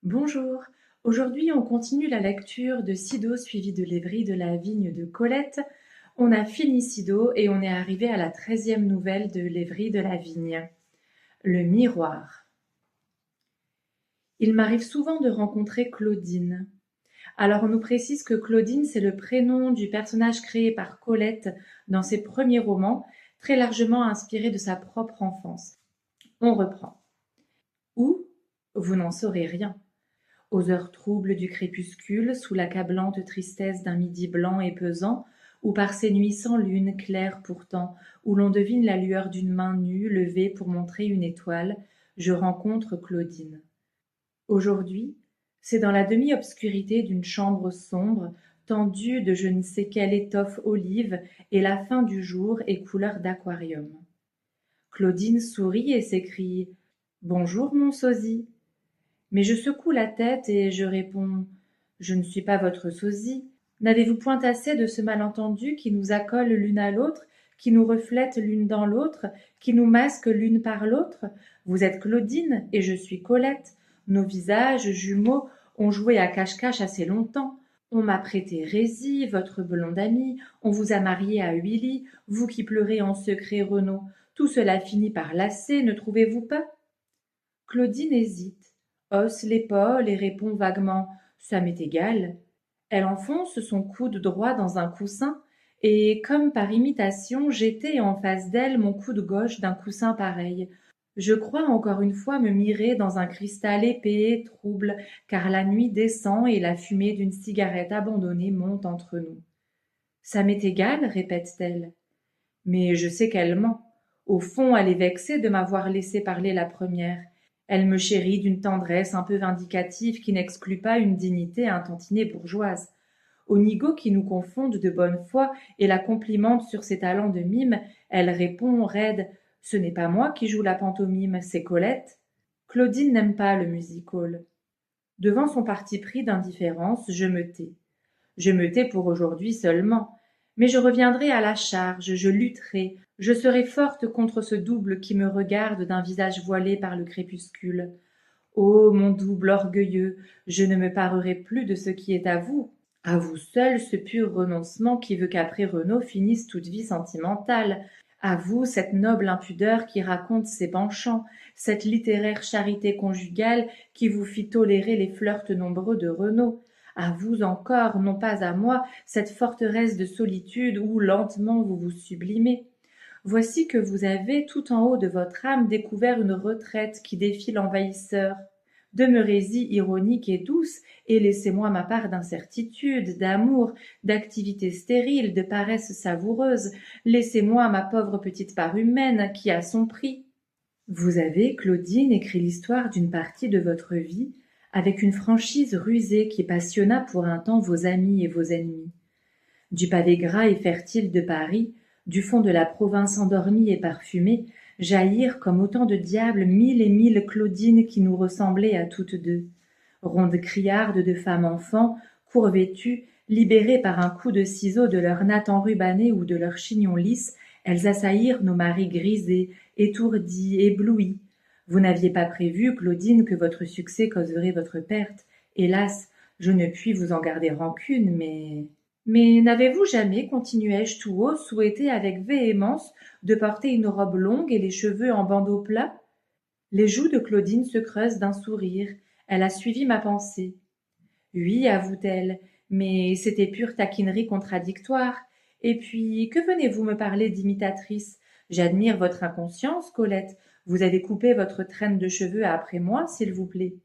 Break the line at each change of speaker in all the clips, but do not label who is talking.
Bonjour, aujourd'hui on continue la lecture de Sido suivi de l'Évry de la vigne de Colette. On a fini Sido et on est arrivé à la 13e nouvelle de l'Évry de la vigne. Le miroir. Il m'arrive souvent de rencontrer Claudine. Alors on nous précise que Claudine c'est le prénom du personnage créé par Colette dans ses premiers romans, très largement inspiré de sa propre enfance. On reprend. Où? Vous n'en saurez rien. Aux heures troubles du crépuscule, sous l'accablante tristesse d'un midi blanc et pesant, ou par ces nuits sans lune, claires pourtant, où l'on devine la lueur d'une main nue levée pour montrer une étoile, je rencontre Claudine. Aujourd'hui, c'est dans la demi-obscurité d'une chambre sombre, tendue de je ne sais quelle étoffe olive, et la fin du jour est couleur d'aquarium. Claudine sourit et s'écrie « Bonjour, mon sosie !» Mais je secoue la tête et je réponds « Je ne suis pas votre sosie. N'avez-vous point assez de ce malentendu qui nous accole l'une à l'autre, qui nous reflète l'une dans l'autre, qui nous masque l'une par l'autre? Vous êtes Claudine et je suis Colette. Nos visages jumeaux ont joué à cache-cache assez longtemps. On m'a prêté Rési, votre blonde amie, on vous a marié à Willy, vous qui pleurez en secret Renaud. Tout cela finit par lasser, ne trouvez-vous pas? Claudine hésite, hausse l'épaule et répond vaguement « Ça m'est égal ». Elle enfonce son coude droit dans un coussin, et, comme par imitation, j'étais en face d'elle mon coude gauche d'un coussin pareil. Je crois encore une fois me mirer dans un cristal épais et trouble, car la nuit descend et la fumée d'une cigarette abandonnée monte entre nous. Ça m'est égal, répète-t-elle. Mais je sais qu'elle ment. Au fond, elle est vexée de m'avoir laissé parler la première. Elle me chérit d'une tendresse un peu vindicative qui n'exclut pas une dignité un tantinet bourgeoise. Au nigaud qui nous confonde de bonne foi et la complimente sur ses talents de mime, elle répond raide « Ce n'est pas moi qui joue la pantomime, c'est Colette ». Claudine n'aime pas le music-hall. Devant son parti pris d'indifférence, je me tais. Je me tais pour aujourd'hui seulement. Mais je reviendrai à la charge, je lutterai, je serai forte contre ce double qui me regarde d'un visage voilé par le crépuscule. Ô mon double orgueilleux, je ne me parerai plus de ce qui est à vous seul ce pur renoncement qui veut qu'après Renaud finisse toute vie sentimentale, à vous cette noble impudeur qui raconte ses penchants, cette littéraire charité conjugale qui vous fit tolérer les flirts nombreux de Renaud, à vous encore, non pas à moi, cette forteresse de solitude où lentement vous vous sublimez. Voici que vous avez, tout en haut de votre âme, découvert une retraite qui défie l'envahisseur. Demeurez-y ironique et douce, et laissez-moi ma part d'incertitude, d'amour, d'activité stérile, de paresse savoureuse. Laissez-moi ma pauvre petite part humaine qui a son prix. Vous avez, Claudine, écrit l'histoire d'une partie de votre vie, avec une franchise rusée qui passionna pour un temps vos amis et vos ennemis. Du pavé gras et fertile de Paris, du fond de la province endormie et parfumée, jaillirent comme autant de diables mille et mille Claudines qui nous ressemblaient à toutes deux. Rondes criardes de femmes enfants, court vêtues, libérées par un coup de ciseau de leur natte enrubannée ou de leur chignon lisse, elles assaillirent nos maris grisés, étourdis, éblouis. Vous n'aviez pas prévu, Claudine, que votre succès causerait votre perte. Hélas, je ne puis vous en garder rancune, mais n'avez-vous jamais, continuai-je tout haut, souhaité avec véhémence de porter une robe longue et les cheveux en bandeau plat? Les joues de Claudine se creusent d'un sourire. Elle a suivi ma pensée. Oui, avoue-t-elle, mais c'était pure taquinerie contradictoire. Et puis, que venez-vous me parler d'imitatrice? J'admire votre inconscience, Colette. Vous avez coupé votre traîne de cheveux après moi, s'il vous plaît.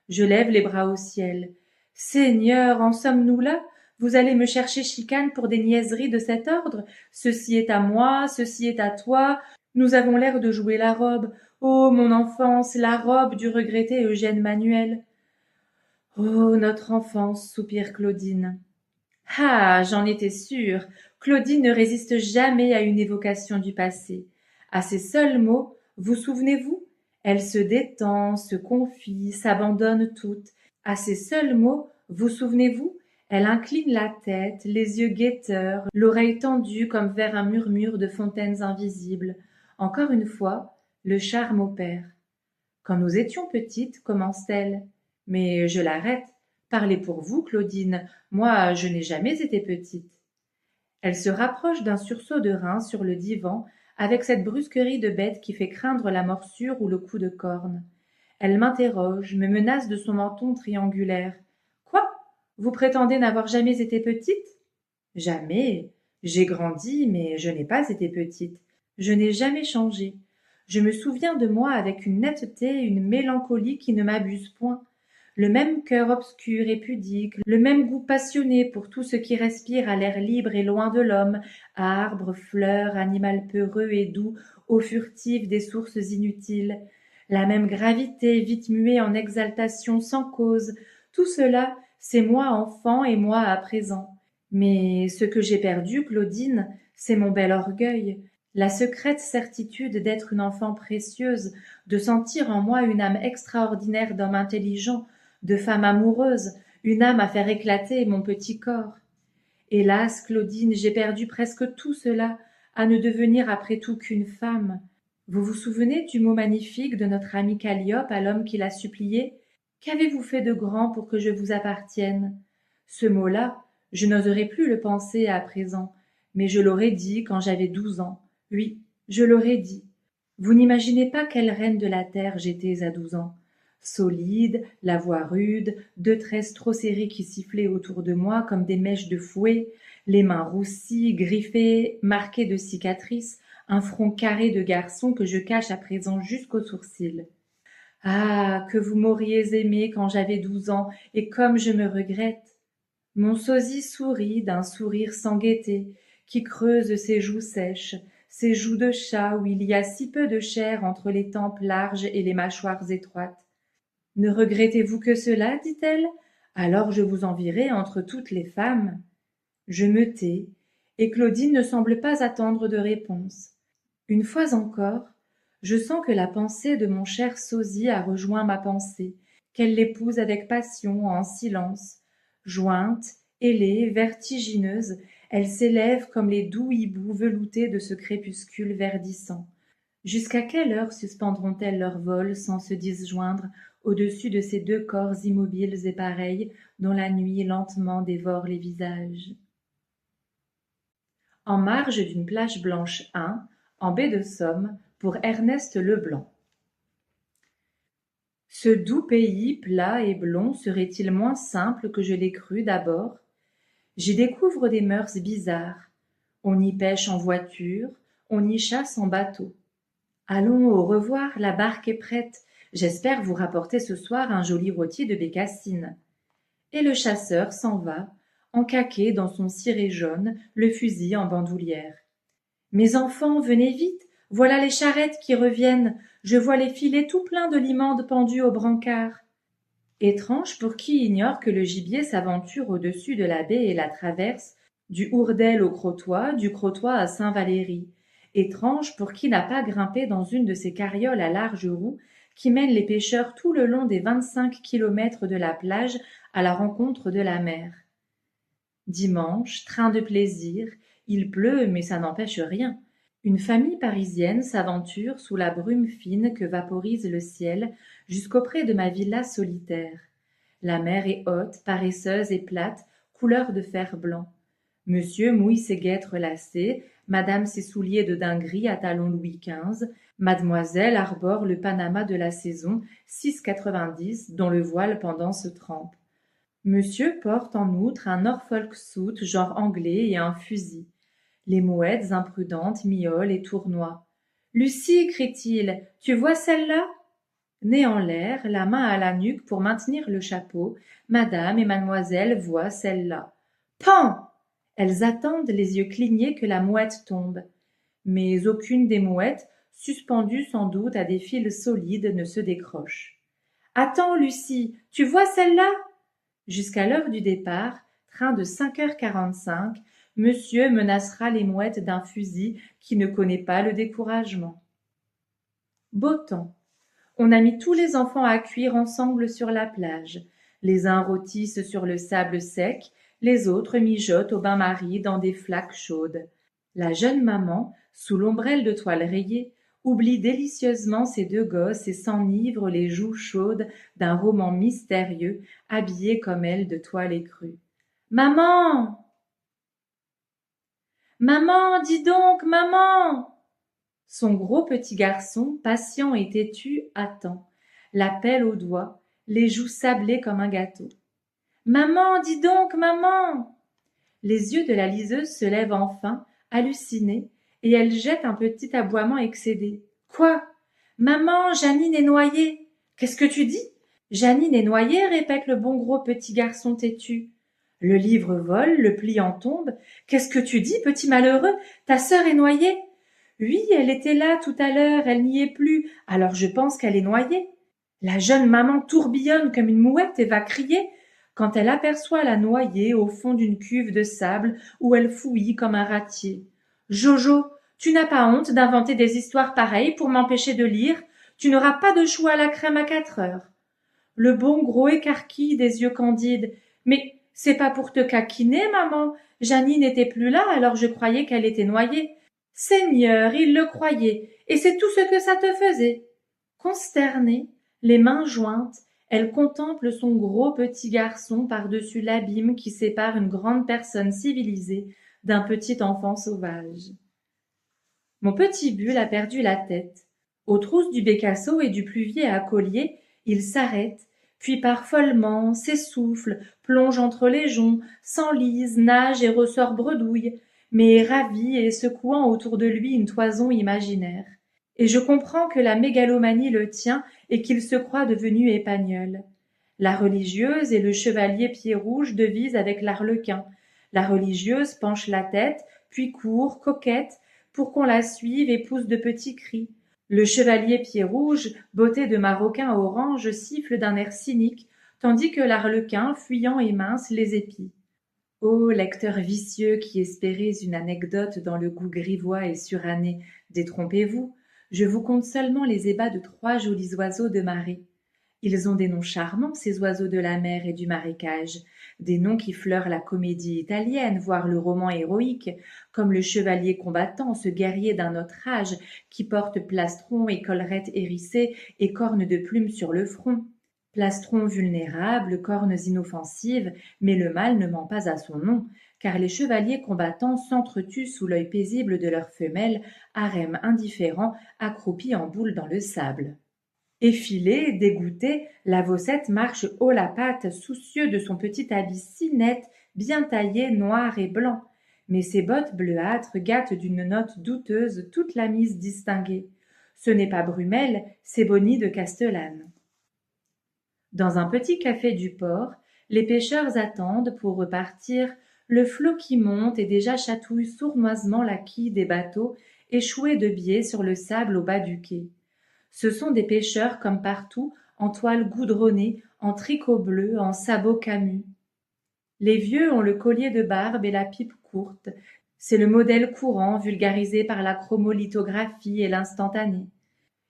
Je lève les bras au ciel. Seigneur, en sommes-nous là? Vous allez me chercher chicane pour des niaiseries de cet ordre? Ceci est à moi, ceci est à toi. Nous avons l'air de jouer la robe. Ô mon enfance, la robe du regretté Eugène Manuel. Oh, notre enfance, soupire Claudine. Ah, j'en étais sûre. Claudine ne résiste jamais à une évocation du passé. À ces seuls mots, vous souvenez-vous? Elle se détend, se confie, s'abandonne toute. À ces seuls mots, vous souvenez-vous? Elle incline la tête, les yeux guetteurs, l'oreille tendue comme vers un murmure de fontaines invisibles. Encore une fois, le charme opère. Quand nous étions petites, commence-t-elle, Mais je l'arrête. Parlez pour vous, Claudine. Moi, je n'ai jamais été petite. Elle se rapproche d'un sursaut de reins sur le divan, avec cette brusquerie de bête qui fait craindre la morsure ou le coup de corne. Elle m'interroge, me menace de son menton triangulaire. Quoi? Vous prétendez n'avoir jamais été petite? Jamais. J'ai grandi, mais je n'ai pas été petite. Je n'ai jamais changé. Je me souviens de moi avec une netteté, une mélancolie qui ne m'abusent point. Le même cœur obscur et pudique, le même goût passionné pour tout ce qui respire à l'air libre et loin de l'homme, arbres, fleurs, animal peureux et doux, eau furtive des sources inutiles. La même gravité, vite muée en exaltation sans cause. Tout cela, c'est moi enfant et moi à présent. Mais ce que j'ai perdu, Claudine, c'est mon bel orgueil, la secrète certitude d'être une enfant précieuse, de sentir en moi une âme extraordinaire d'homme intelligent, de femme amoureuse, une âme à faire éclater mon petit corps. Hélas, Claudine, j'ai perdu presque tout cela, à ne devenir après tout qu'une femme. Vous vous souvenez du mot magnifique de notre ami Calliope à l'homme qui l'a supplié? Qu'avez-vous fait de grand pour que je vous appartienne? Ce mot-là, je n'oserais plus le penser à présent, mais je l'aurais dit quand j'avais 12 ans. Oui, je l'aurais dit. Vous n'imaginez pas quelle reine de la terre j'étais à 12 ans. Solide, la voix rude, deux tresses trop serrées qui sifflaient autour de moi comme des mèches de fouet, les mains roussies, griffées, marquées de cicatrices, un front carré de garçon que je cache à présent jusqu'aux sourcils. Ah, que vous m'auriez aimé quand j'avais 12 ans, et comme je me regrette. Mon sosie sourit d'un sourire sans gaieté, qui creuse ses joues sèches, ces joues de chat où il y a si peu de chair entre les tempes larges et les mâchoires étroites. Ne regrettez-vous que cela, dit-elle? Alors je vous envierai entre toutes les femmes. Je me tais, et Claudine ne semble pas attendre de réponse. Une fois encore, je sens que la pensée de mon cher sosie a rejoint ma pensée, qu'elle l'épouse avec passion, en silence. Jointe, ailée, vertigineuse, elle s'élève comme les doux hiboux veloutés de ce crépuscule verdissant. Jusqu'à quelle heure suspendront-elles leur vol sans se disjoindre au-dessus de ces deux corps immobiles et pareils dont la nuit lentement dévore les visages? En marge d'une plage blanche 1, en baie de Somme, pour Ernest Leblanc. Ce doux pays, plat et blond, serait-il moins simple que je l'ai cru d'abord? J'y découvre des mœurs bizarres. On y pêche en voiture, on y chasse en bateau. Allons, au revoir, la barque est prête. J'espère vous rapporter ce soir un joli rôti de bécassines. Et le chasseur s'en va, encaqué dans son ciré jaune, le fusil en bandoulière. Mes enfants, venez vite, voilà les charrettes qui reviennent, je vois les filets tout pleins de limandes pendues au brancard. Étrange pour qui ignore que le gibier s'aventure au-dessus de la baie et la traverse, du Hourdel au Crotoy, du Crotoy à Saint-Valery. Étrange pour qui n'a pas grimpé dans une de ces carrioles à larges roues qui mènent les pêcheurs tout le long des 25 kilomètres de la plage à la rencontre de la mer. Dimanche, train de plaisir, il pleut, mais ça n'empêche rien. Une famille parisienne s'aventure sous la brume fine que vaporise le ciel jusqu'auprès de ma villa solitaire. La mer est haute, paresseuse et plate, couleur de fer blanc. Monsieur mouille ses guêtres lacées, madame ses souliers de daim gris à talons Louis XV, mademoiselle arbore le panama de la saison, 6,90, dont le voile pendant se trempe. Monsieur porte en outre un Norfolk suit genre anglais et un fusil. Les mouettes imprudentes miaulent et tournoient. Lucie, crie-t-il, tu vois celle-là? Nez en l'air, la main à la nuque pour maintenir le chapeau, madame et mademoiselle voient celle-là. Pan! Elles attendent les yeux clignés que la mouette tombe. Mais aucune des mouettes, suspendues sans doute à des fils solides, ne se décroche. Attends, Lucie, tu vois celle-là? Jusqu'à l'heure du départ, train de 5h45, monsieur menacera les mouettes d'un fusil qui ne connaît pas le découragement. Beau temps. On a mis tous les enfants à cuire ensemble sur la plage. Les uns rôtissent sur le sable sec, les autres mijotent au bain-marie dans des flaques chaudes. La jeune maman, sous l'ombrelle de toile rayée, oublie délicieusement ses deux gosses et s'enivre les joues chaudes d'un roman mystérieux, habillé comme elle de toile écrue. « Maman! Maman, dis donc, maman! » Son gros petit garçon, patient et têtu, attend, la pelle au doigt, les joues sablées comme un gâteau. « Maman, dis donc, maman !» Les yeux de la liseuse se lèvent enfin, hallucinés, et elle jette un petit aboiement excédé. « Quoi? Maman, Jeannine est noyée! Qu'est-ce que tu dis? Jeannine est noyée, répète le bon gros petit garçon têtu. Le livre vole, le pliant tombe. Qu'est-ce que tu dis, petit malheureux? Ta sœur est noyée? Oui, elle était là tout à l'heure, elle n'y est plus, alors je pense qu'elle est noyée. La jeune maman tourbillonne comme une mouette et va crier quand elle aperçoit la noyée au fond d'une cuve de sable où elle fouille comme un ratier. Jojo, tu n'as pas honte d'inventer des histoires pareilles pour m'empêcher de lire? Tu n'auras pas de chou à la crème à 4 heures. Le bon gros écarquille des yeux candides. Mais c'est pas pour te caquiner, maman. Jeannine n'était plus là, alors je croyais qu'elle était noyée. Seigneur, il le croyait, et c'est tout ce que ça te faisait. Consternée, les mains jointes, elle contemple son gros petit garçon par-dessus l'abîme qui sépare une grande personne civilisée d'un petit enfant sauvage. Mon petit Bull a perdu la tête. Aux trousses du bécasseau et du pluvier à collier, il s'arrête, puis part follement, s'essouffle, plonge entre les joncs, s'enlise, nage et ressort bredouille, mais ravi et secouant autour de lui une toison imaginaire. Et je comprends que la mégalomanie le tient et qu'il se croit devenu épagneul. La religieuse et le chevalier Pied-Rouge devisent avec l'arlequin. La religieuse penche la tête, puis court, coquette, pour qu'on la suive et pousse de petits cris. Le chevalier Pied-Rouge, botté de maroquin orange, siffle d'un air cynique, tandis que l'arlequin, fuyant et mince, les épie. Ô lecteurs vicieux qui espérez une anecdote dans le goût grivois et suranné, détrompez-vous, je vous conte seulement les ébats de 3 jolis oiseaux de marée. Ils ont des noms charmants, ces oiseaux de la mer et du marécage, des noms qui fleurent la comédie italienne, voire le roman héroïque, comme le chevalier combattant, ce guerrier d'un autre âge, qui porte plastron et collerette hérissée et cornes de plumes sur le front. Plastron vulnérable, cornes inoffensives, mais le mal ne ment pas à son nom, car les chevaliers combattants s'entretuent sous l'œil paisible de leurs femelles, harem indifférent, accroupis en boule dans le sable. Effilé, dégoûté, l'avocette marche haut la patte, soucieux de son petit habit si net, bien taillé, noir et blanc. Mais ses bottes bleuâtres gâtent d'une note douteuse toute la mise distinguée. Ce n'est pas Brumelle, c'est Bonnie de Castellane. Dans un petit café du port, les pêcheurs attendent pour repartir, le flot qui monte et déjà chatouille sournoisement la quille des bateaux échoués de biais sur le sable au bas du quai. Ce sont des pêcheurs comme partout, en toile goudronnée, en tricot bleu, en sabots camus. Les vieux ont le collier de barbe et la pipe courte. C'est le modèle courant vulgarisé par la chromolithographie et l'instantané.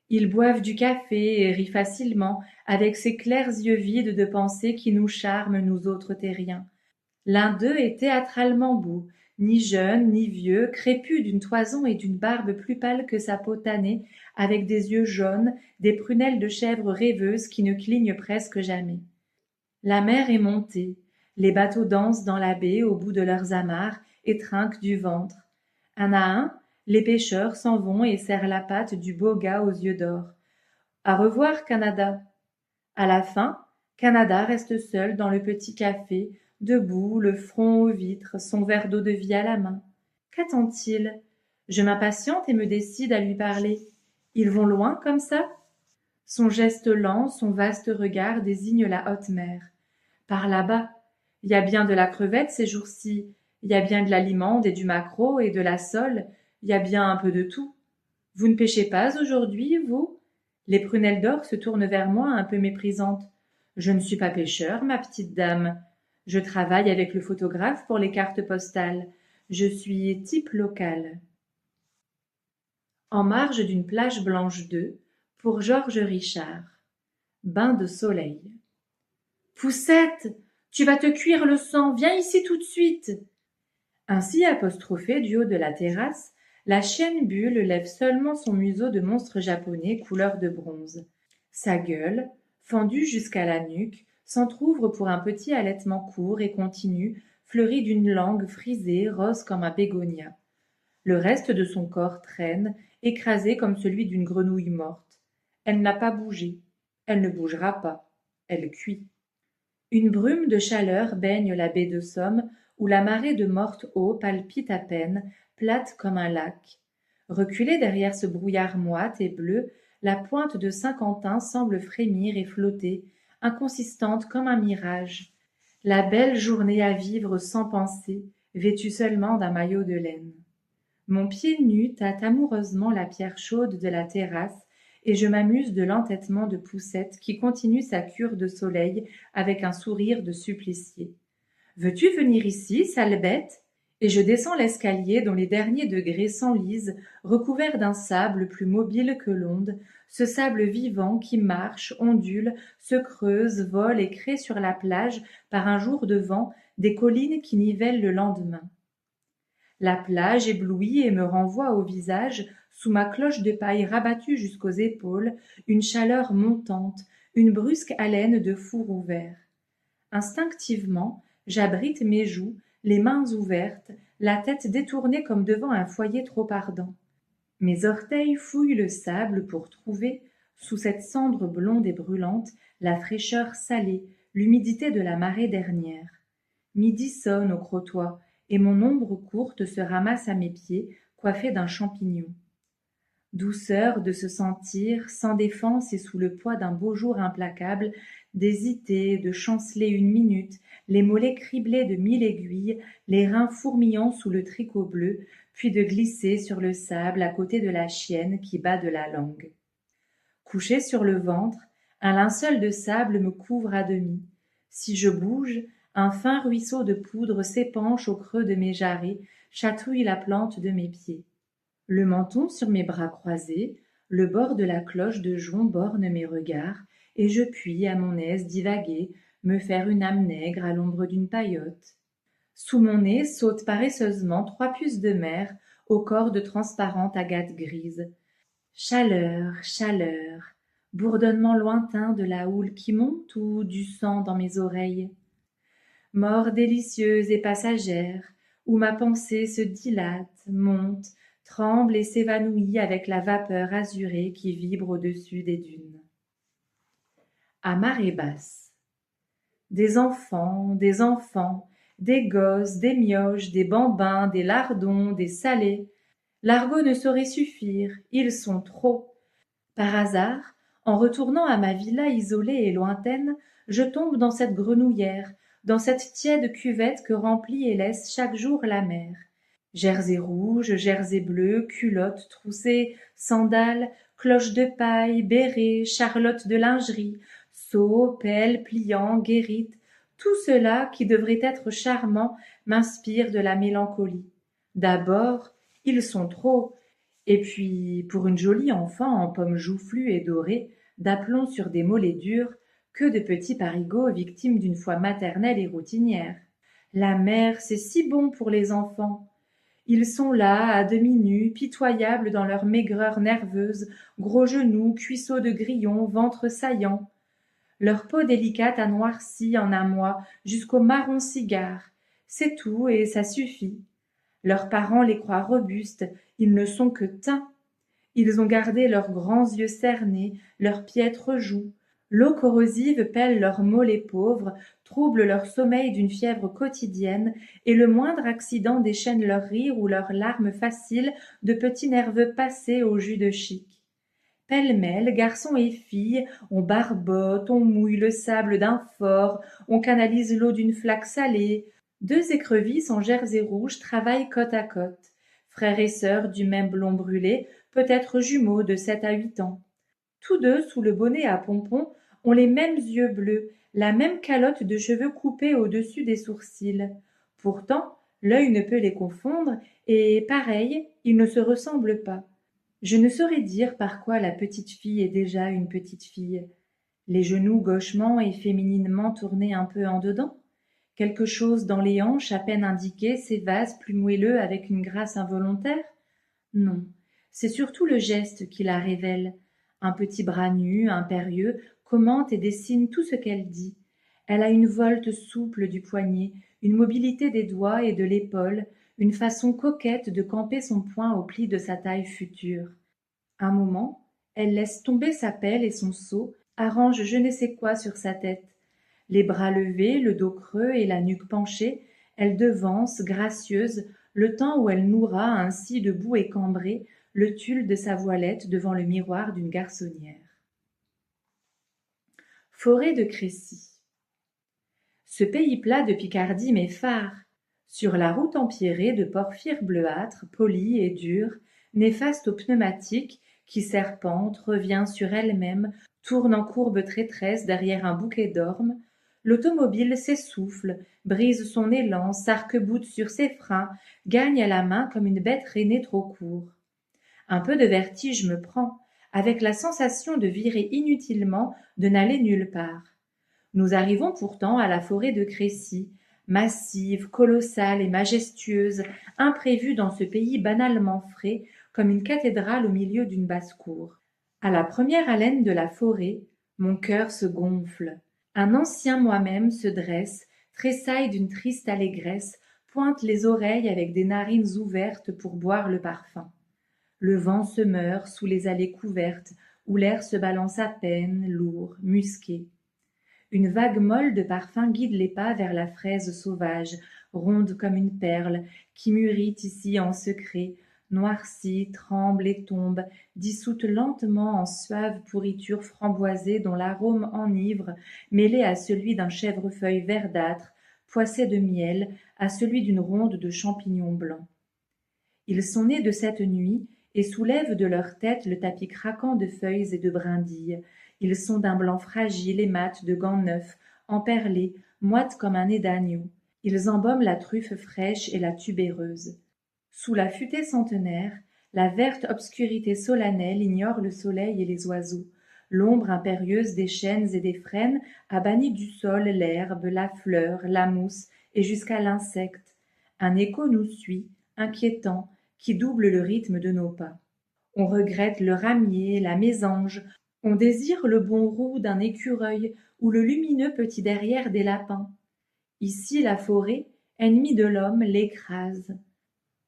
Ils boivent du café et rient facilement, avec ces clairs yeux vides de pensée qui nous charment, nous autres terriens. L'un d'eux est théâtralement beau, ni jeune, ni vieux, crépus d'une toison et d'une barbe plus pâle que sa peau tannée, avec des yeux jaunes, des prunelles de chèvre rêveuses qui ne clignent presque jamais. La mer est montée, les bateaux dansent dans la baie au bout de leurs amarres et trinquent du ventre. Un à un, les pêcheurs s'en vont et serrent la patte du beau gars aux yeux d'or. À revoir, Canada. À la fin, Canada reste seul dans le petit café, debout, le front aux vitres, son verre d'eau de vie à la main. Qu'attend-il? Je m'impatiente et me décide à lui parler. Ils vont loin comme ça? Son geste lent, son vaste regard désigne la haute mer. Par là-bas, il y a bien de la crevette ces jours-ci, il y a bien de la limande et du maquereau et de la sole, il y a bien un peu de tout. Vous ne pêchez pas aujourd'hui, vous? Les prunelles d'or se tournent vers moi un peu méprisantes. Je ne suis pas pêcheur, ma petite dame. Je travaille avec le photographe pour les cartes postales. Je suis type local. En marge d'une plage blanche d'œufs, pour Georges Richard. Bain de soleil. Poussette, tu vas te cuire le sang, viens ici tout de suite. Ainsi apostrophée du haut de la terrasse, La chienne Bulle lève seulement son museau de monstre japonais couleur de bronze. Sa gueule, fendue jusqu'à la nuque, s'entr'ouvre pour un petit halètement court et continu, fleuri d'une langue frisée, rose comme un bégonia. Le reste de son corps traîne, écrasé comme celui d'une grenouille morte. Elle n'a pas bougé. Elle ne bougera pas. Elle cuit. Une brume de chaleur baigne la baie de Somme, où la marée de morte eau palpite à peine, plate comme un lac. Reculée derrière ce brouillard moite et bleu, la pointe de Saint-Quentin semble frémir et flotter, inconsistante comme un mirage. La belle journée à vivre sans penser, vêtue seulement d'un maillot de laine. Mon pied nu tâte amoureusement la pierre chaude de la terrasse, et je m'amuse de l'entêtement de Poucette qui continue sa cure de soleil avec un sourire de supplicié. Veux-tu venir ici, sale bête? Et je descends l'escalier dont les derniers degrés s'enlisent, recouverts d'un sable plus mobile que l'onde, ce sable vivant qui marche, ondule, se creuse, vole et crée sur la plage, par un jour de vent, des collines qui nivellent le lendemain. La plage éblouit et me renvoie au visage, sous ma cloche de paille rabattue jusqu'aux épaules, une chaleur montante, une brusque haleine de four ouvert. Instinctivement, j'abrite mes joues, les mains ouvertes, la tête détournée comme devant un foyer trop ardent. Mes orteils fouillent le sable pour trouver, sous cette cendre blonde et brûlante, la fraîcheur salée, l'humidité de la marée dernière. Midi sonne au crottoir, et mon ombre courte se ramasse à mes pieds, coiffée d'un champignon. Douceur de se sentir, sans défense et sous le poids d'un beau jour implacable, d'hésiter, de chanceler une minute, les mollets criblés de 1000 aiguilles, les reins fourmillant sous le tricot bleu, puis de glisser sur le sable à côté de la chienne qui bat de la langue. Couché sur le ventre, un linceul de sable me couvre à demi. Si je bouge, un fin ruisseau de poudre s'épanche au creux de mes jarrets, chatouille la plante de mes pieds. Le menton sur mes bras croisés, le bord de la cloche de jonc borne mes regards, et je puis, à mon aise, divaguer, me faire une âme nègre à l'ombre d'une paillote. Sous mon nez sautent paresseusement 3 puces de mer au corps de transparente agate grise. Chaleur, chaleur, bourdonnement lointain de la houle qui monte ou du sang dans mes oreilles. Mort délicieuse et passagère, où ma pensée se dilate, monte, tremble et s'évanouit avec la vapeur azurée qui vibre au-dessus des dunes. À marée basse. Des enfants, des gosses, des mioches, des bambins, des lardons, des salés. L'argot ne saurait suffire, ils sont trop. Par hasard, en retournant à ma villa isolée et lointaine, je tombe dans cette grenouillère, dans cette tiède cuvette que remplit et laisse chaque jour la mer. Jersey rouge, jersey bleu, culottes troussées, sandales, cloches de paille, bérets, charlottes de lingerie, seaux, pelles, pliants, guérites, tout cela qui devrait être charmant m'inspire de la mélancolie. D'abord, ils sont trop, et puis, pour une jolie enfant en pommes joufflues et dorées, d'aplomb sur des mollets durs, que de petits parigots victimes d'une foi maternelle et routinière. La mer, c'est si bon pour les enfants. Ils sont là, à demi nus, pitoyables dans leur maigreur nerveuse, gros genoux, cuisseaux de grillon, ventre saillant. Leur peau délicate a noirci en un mois jusqu'au marron cigare. C'est tout et ça suffit. Leurs parents les croient robustes, ils ne sont que teints. Ils ont gardé leurs grands yeux cernés, leurs piètres joues. L'eau corrosive pèle leurs mollets pauvres, trouble leur sommeil d'une fièvre quotidienne, et le moindre accident déchaîne leur rire ou leurs larmes faciles de petits nerveux passés au jus de chic. Pêle-mêle, garçons et filles, on barbote, on mouille le sable d'un fort, on canalise l'eau d'une flaque salée. 2 écrevisses en jersey rouge travaillent côte à côte. Frères et sœurs du même blond brûlé, peut-être jumeaux de 7 à 8 ans. Tous deux, sous le bonnet à pompons, ont les mêmes yeux bleus, la même calotte de cheveux coupés au-dessus des sourcils. Pourtant, l'œil ne peut les confondre, et, pareil, ils ne se ressemblent pas. Je ne saurais dire par quoi la petite fille est déjà une petite fille. Les genoux gauchement et fémininement tournés un peu en dedans, quelque chose dans les hanches à peine indiqué s'évase plus moelleux avec une grâce involontaire. Non, c'est surtout le geste qui la révèle. Un petit bras nu, impérieux, commente et dessine tout ce qu'elle dit. Elle a une volte souple du poignet, une mobilité des doigts et de l'épaule, une façon coquette de camper son poing au pli de sa taille future. Un moment, elle laisse tomber sa pelle et son seau, arrange je ne sais quoi sur sa tête. Les bras levés, le dos creux et la nuque penchée, elle devance, gracieuse, le temps où elle nouera ainsi debout et cambrée le tulle de sa voilette devant le miroir d'une garçonnière. Forêt de Crécy. Ce pays plat de Picardie m'effare. Sur la route empierrée de porphyre bleuâtre, polie et dure, néfaste aux pneumatiques, qui serpente, revient sur elle-même, tourne en courbe traîtresse derrière un bouquet d'ormes, l'automobile s'essouffle, brise son élan, s'arc-boute sur ses freins, gagne à la main comme une bête rainée trop court. Un peu de vertige me prend, avec la sensation de virer inutilement, de n'aller nulle part. Nous arrivons pourtant à la forêt de Crécy, massive, colossale et majestueuse, imprévue dans ce pays banalement frais, comme une cathédrale au milieu d'une basse-cour. À la première haleine de la forêt, mon cœur se gonfle. Un ancien moi-même se dresse, tressaille d'une triste allégresse, pointe les oreilles avec des narines ouvertes pour boire le parfum. Le vent se meurt sous les allées couvertes, où l'air se balance à peine, lourd, musqué. Une vague molle de parfum guide les pas vers la fraise sauvage, ronde comme une perle, qui mûrit ici en secret, noircit, tremble et tombe, dissoute lentement en suave pourriture framboisée dont l'arôme enivre, mêlé à celui d'un chèvrefeuille verdâtre, poissé de miel, à celui d'une ronde de champignons blancs. Ils sont nés de cette nuit et soulèvent de leur tête le tapis craquant de feuilles et de brindilles. Ils sont d'un blanc fragile et mat de gants neufs, emperlés, moites comme un nez d'agneau. Ils embaument la truffe fraîche et la tubéreuse. Sous la futaie centenaire, la verte obscurité solennelle ignore le soleil et les oiseaux. L'ombre impérieuse des chênes et des frênes a banni du sol l'herbe, la fleur, la mousse et jusqu'à l'insecte. Un écho nous suit, inquiétant, qui double le rythme de nos pas. On regrette le ramier, la mésange, on désire le bon roux d'un écureuil ou le lumineux petit derrière des lapins. Ici la forêt, ennemie de l'homme, l'écrase.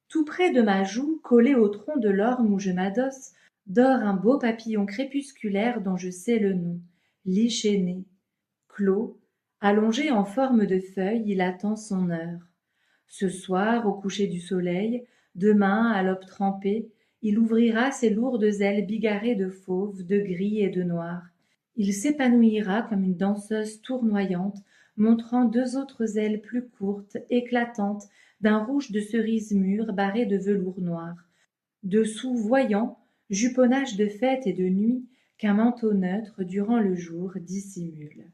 Tout près de ma joue, collé au tronc de l'orme où je m'adosse, dort un beau papillon crépusculaire dont je sais le nom, l'ichéné. Clos, allongé en forme de feuille, il attend son heure. Ce soir, au coucher du soleil, demain, à l'aube trempée, il ouvrira ses lourdes ailes bigarrées de fauve, de gris et de noir. Il s'épanouira comme une danseuse tournoyante, montrant deux autres ailes plus courtes, éclatantes, d'un rouge de cerise mûre barré de velours noir. Dessous voyant, juponnage de fête et de nuit, qu'un manteau neutre durant le jour dissimule.